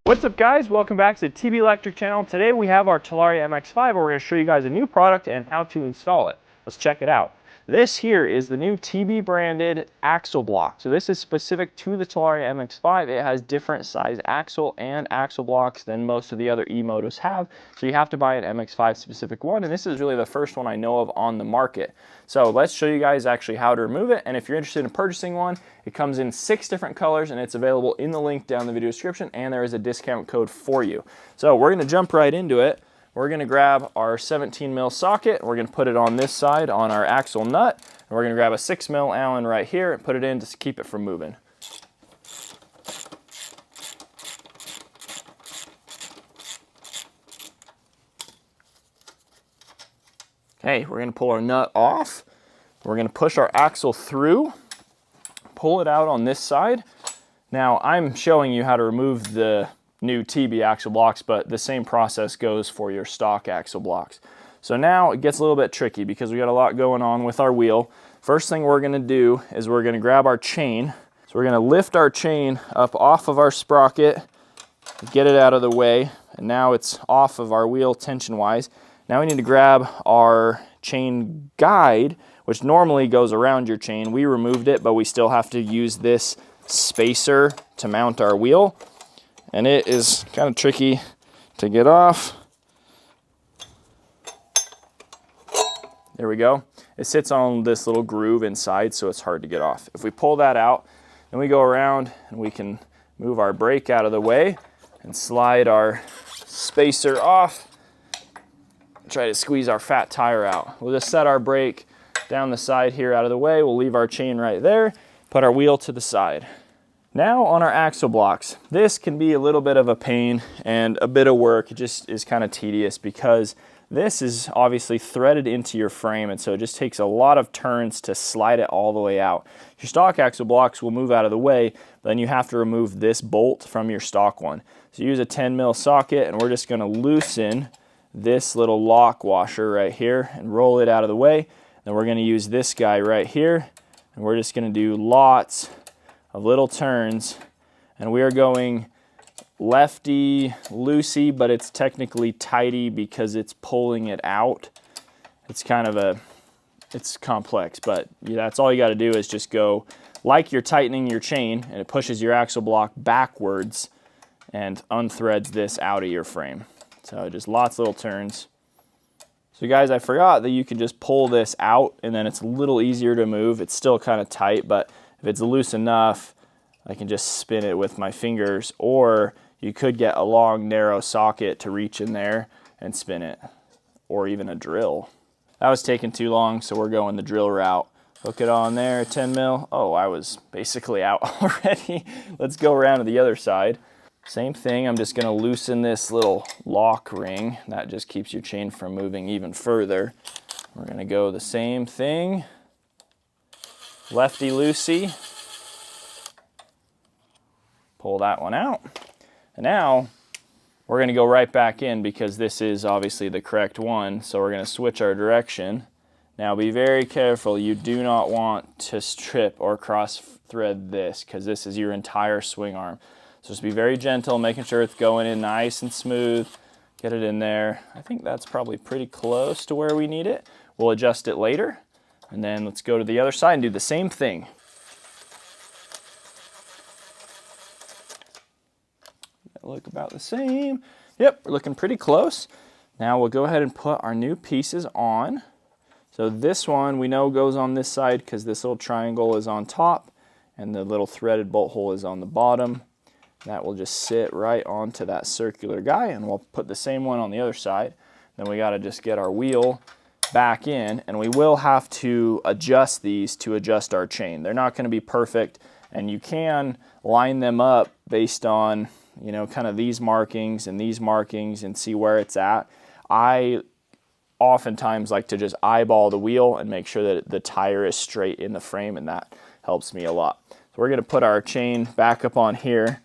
What's up guys, welcome back to the TB Electric channel. Today we have our Talaria MX5 where we're going to show you guys a new product and how to install it. Let's check it out. This here is the new TB branded axle block. So this is specific to the Talaria MX5. It has different size axle and axle blocks than most of the other e-motos have. So you have to buy an MX5 specific one, and this is really the first one I know of on the market. So let's show you guys actually how to remove it, and if you're interested in purchasing one, it comes in 6 different colors and it's available in the link down in the video description, and there is a discount code for you. So we're going to jump right into it. We're going to grab our 17 mil socket, we're going to put it on this side on our axle nut, and we're going to grab a 6 mil Allen right here and put it in to keep it from moving. Okay, we're going to pull our nut off. We're going to push our axle through, pull it out on this side. Now I'm showing you how to remove the new TB axle blocks, but the same process goes for your stock axle blocks. So now it gets a little bit tricky because we got a lot going on with our wheel. First thing we're going to do is we're going to grab our chain. So we're going to lift our chain up off of our sprocket, get it out of the way, and now it's off of our wheel tension wise. Now we need to grab our chain guide, which normally goes around your chain. We removed it, but we still have to use this spacer to mount our wheel. And it is kind of tricky to get off. There we go. It sits on this little groove inside, so it's hard to get off. If we pull that out, then we go around and we can move our brake out of the way and slide our spacer off. Try to squeeze our fat tire out. We'll just set our brake down the side here out of the way. We'll leave our chain right there, put our wheel to the side. Now on our axle blocks, this can be a little bit of a pain and a bit of work. It just is kind of tedious because this is obviously threaded into your frame, and so it just takes a lot of turns to slide it all the way out. Your stock axle blocks will move out of the way, but then you have to remove this bolt from your stock one. So use a 10 mil socket, and we're just going to loosen this little lock washer right here and roll it out of the way. Then we're going to use this guy right here, and we're just going to do lots of little turns, and we are going lefty loosey, but it's technically tighty because it's pulling it out. It's kind of it's complex, but that's all you got to do is just go like you're tightening your chain, and it pushes your axle block backwards and unthreads this out of your frame. So just lots of little turns. So guys, I forgot that you can just pull this out and then it's a little easier to move. It's still kind of tight, but if it's loose enough, I can just spin it with my fingers, or you could get a long, narrow socket to reach in there and spin it, or even a drill. That was taking too long, so we're going the drill route. Hook it on there, 10 mil. Oh, I was basically out already. Let's go around to the other side. Same thing, I'm just gonna loosen this little lock ring. That just keeps your chain from moving even further. We're gonna go the same thing. Lefty loosey. Pull that one out. And now we're gonna go right back in because this is obviously the correct one. So we're gonna switch our direction. Now be very careful. You do not want to strip or cross thread this because this is your entire swing arm. So just be very gentle, making sure it's going in nice and smooth. Get it in there. I think that's probably pretty close to where we need it. We'll adjust it later. And then let's go to the other side and do the same thing. Look about the same. Yep, we're looking pretty close. Now we'll go ahead and put our new pieces on. So this one we know goes on this side because this little triangle is on top and the little threaded bolt hole is on the bottom. That will just sit right onto that circular guy, and we'll put the same one on the other side. Then we got to just get our wheel back in, and we will have to adjust these to adjust our chain. They're not going to be perfect, and you can line them up based on, you know, kind of these markings and see where it's at. I oftentimes like to just eyeball the wheel and make sure that the tire is straight in the frame, and that helps me a lot. So we're going to put our chain back up on here.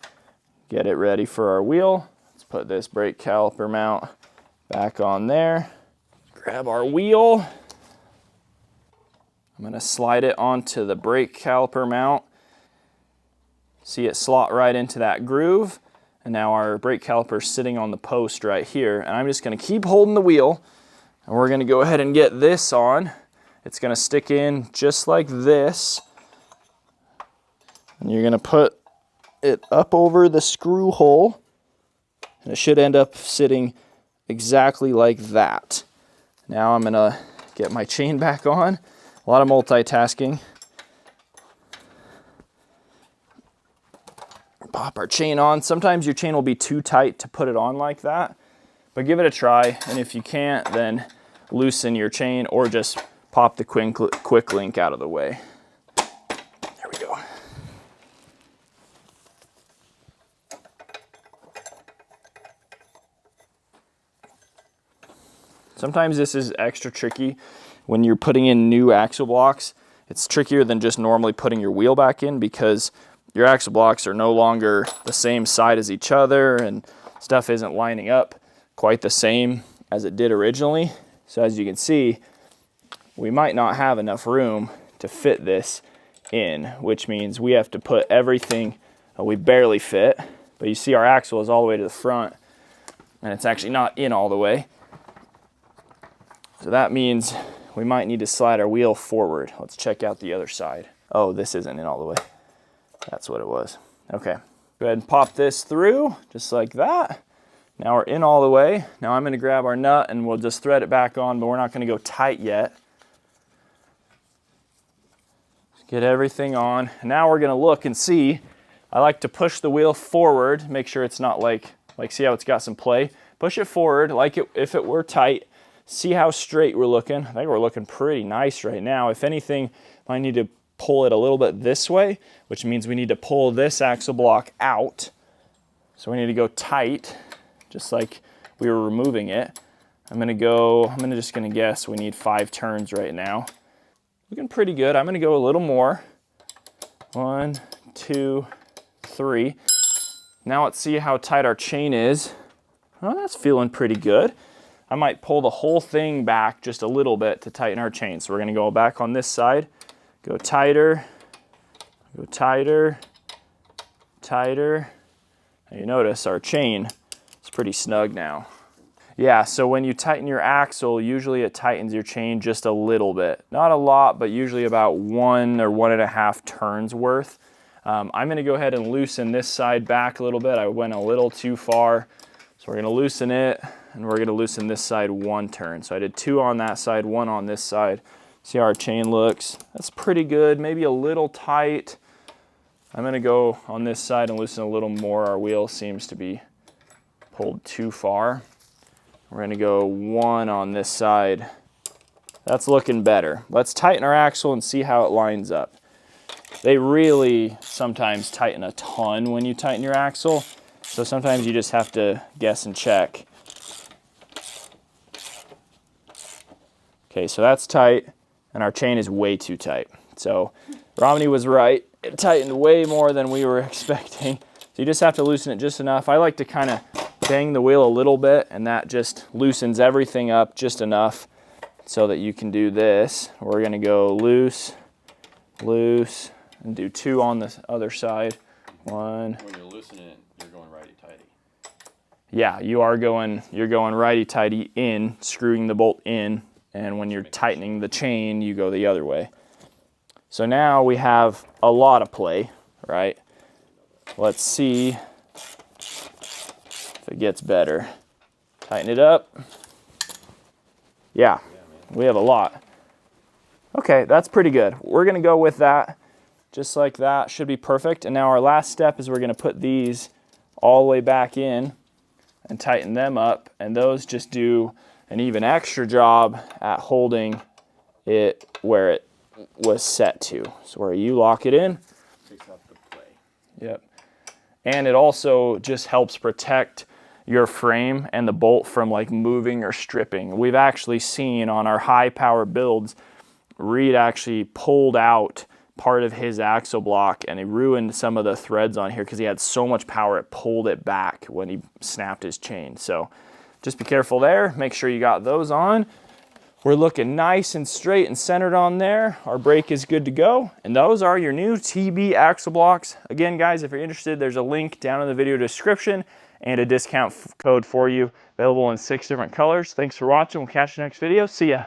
Get it ready for our wheel. Let's put this brake caliper mount back on there. Grab our wheel. I'm going to slide it onto the brake caliper mount. See it slot right into that groove. And now our brake caliper is sitting on the post right here. And I'm just gonna keep holding the wheel, and we're gonna go ahead and get this on. It's gonna stick in just like this. And you're gonna put it up over the screw hole, and it should end up sitting exactly like that. Now I'm gonna get my chain back on. A lot of multitasking. Pop our chain on. Sometimes your chain will be too tight to put it on like that, but give it a try. And if you can't, then loosen your chain or just pop the quick link out of the way. There we go. Sometimes this is extra tricky when you're putting in new axle blocks. It's trickier than just normally putting your wheel back in because your axle blocks are no longer the same side as each other and stuff isn't lining up quite the same as it did originally. So as you can see, we might not have enough room to fit this in, which means we have to put everything, we barely fit, but you see our axle is all the way to the front and it's actually not in all the way. So that means we might need to slide our wheel forward. Let's check out the other side. Oh, this isn't in all the way. That's what it was. Okay, go ahead and pop this through just like that. Now we're in all the way. Now I'm gonna grab our nut and we'll just thread it back on, but we're not gonna go tight yet. Just get everything on. And now we're gonna look and see. I like to push the wheel forward, make sure it's not like see how it's got some play. Push it forward like if it were tight. See how straight we're looking. I think we're looking pretty nice right now. If anything, I need to pull it a little bit this way, which means we need to pull this axle block out. So we need to go tight, just like we were removing it. I'm just gonna guess we need 5 turns right now. Looking pretty good. I'm gonna go a little more. 1, 2, 3. Now let's see how tight our chain is. Oh, that's feeling pretty good. I might pull the whole thing back just a little bit to tighten our chain. So we're gonna go back on this side, go tighter, tighter. And you notice our chain is pretty snug now. Yeah, so when you tighten your axle, usually it tightens your chain just a little bit. Not a lot, but usually about 1 or 1.5 turns worth. I'm gonna go ahead and loosen this side back a little bit. I went a little too far. So we're gonna loosen it, and we're gonna loosen this side 1 turn. So I did 2 on that side, 1 on this side. See how our chain looks? That's pretty good, maybe a little tight. I'm gonna go on this side and loosen a little more. Our wheel seems to be pulled too far. We're gonna go 1 on this side. That's looking better. Let's tighten our axle and see how it lines up. They really sometimes tighten a ton when you tighten your axle. So sometimes you just have to guess and check. Okay, so that's tight, and our chain is way too tight. So Romney was right. It tightened way more than we were expecting. So you just have to loosen it just enough. I like to kind of bang the wheel a little bit, and that just loosens everything up just enough so that you can do this. We're gonna go loose, loose, and do 2 on the other side. 1. When you're loosening it, you're going righty-tighty. Yeah, you're going righty-tighty in, screwing the bolt in, and when you're tightening the chain, you go the other way. So now we have a lot of play, right? Let's see if it gets better. Tighten it up. Yeah, we have a lot. Okay, that's pretty good. We're gonna go with that. Just like that, should be perfect. And now our last step is we're gonna put these all the way back in and tighten them up. And those just do an even extra job at holding it where it was set to. So where you lock it in. Takes out the play. Yep. And it also just helps protect your frame and the bolt from like moving or stripping. We've actually seen on our high power builds, Reed actually pulled out part of his axle block and he ruined some of the threads on here because he had so much power it pulled it back when he snapped his chain. So just be careful there. Make sure you got those on. We're looking nice and straight and centered on there. Our brake is good to go. And those are your new TB axle blocks. Again, guys, if you're interested, there's a link down in the video description and a discount code for you, available in 6 different colors. Thanks for watching. We'll catch you next video. See ya.